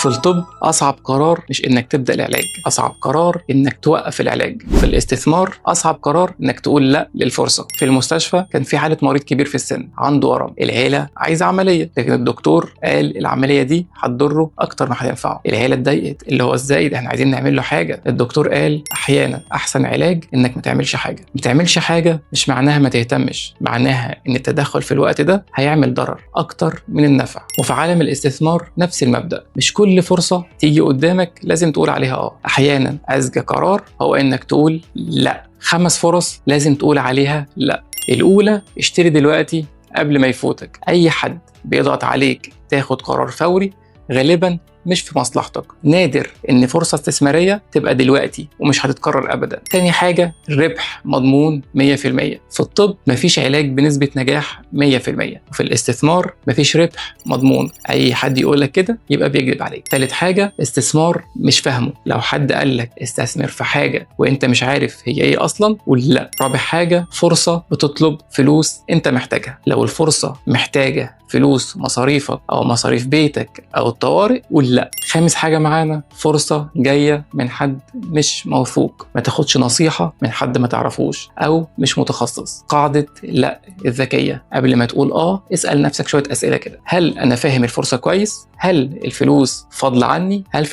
في الطب أصعب قرار مش إنك تبدأ العلاج، أصعب قرار إنك توقف العلاج. في الاستثمار أصعب قرار إنك تقول لا للفرصة. في المستشفى كان في حالة مريض كبير في السن عنده ورم، العيلة عايزة عملية لكن الدكتور قال العملية دي هتضره أكتر ما هتنفعه. العيلة اتضايقت، اللي هو إزاي ده، إحنا عايزين نعمل له حاجة. الدكتور قال أحيانا أحسن علاج إنك ما تعملش حاجة. ما تعملش حاجة مش معناها ما تهتمش، معناها إن التدخل في الوقت ده هيعمل ضرر أكتر من النفع. وفي عالم الاستثمار نفس المبدأ، مش كل فرصة تيجي قدامك لازم تقول عليها أحيانا أذكى قرار هو إنك تقول لا. 5 فرص لازم تقول عليها لا. الأولى، اشتري دلوقتي قبل ما يفوتك. أي حد بيضغط عليك تاخد قرار فوري غالبا مش في مصلحتك. نادر ان فرصة استثمارية تبقى دلوقتي ومش هتتكرر ابدا. تاني حاجة، الربح مضمون 100%. في الطب مفيش علاج بنسبة نجاح 100%، وفي الاستثمار مفيش ربح مضمون. اي حد يقولك كده يبقى بيكذب عليك. تالت حاجة، استثمار مش فاهمه. لو حد قالك استثمر في حاجة وانت مش عارف هي ايه اصلا قول لا. رابع حاجة، فرصة بتطلب فلوس انت محتاجها. لو الفرصة محتاجة فلوس مصاريفك او مصاريف بيتك او الطوارئ قول لا. خامس حاجة معانا، فرصة جاية من حد مش موثوق. ما تاخدش نصيحة من حد ما تعرفوش او مش متخصص. قاعدة لا الذكية، قبل ما تقول اسأل نفسك شوية اسئلة كده. هل انا فاهم الفرصة كويس؟ هل الفلوس فضل عني؟ هل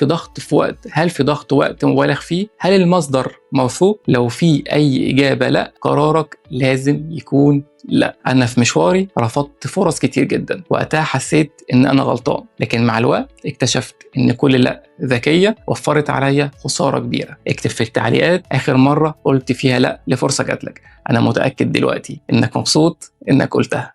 في ضغط وقت مبالغ فيه؟ هل المصدر موثوق؟ لو في اي اجابة لا، قرارك لازم يكون لا. أنا في مشواري رفضت فرص كتير جدا، وقتها حسيت إن أنا غلطان، لكن مع الوقت اكتشفت إن كل لا ذكية وفرت عليا خسارة كبيرة. اكتب في التعليقات آخر مرة قلت فيها لا لفرصة جاتلك. أنا متأكد دلوقتي إنك مبسوط إنك قلتها.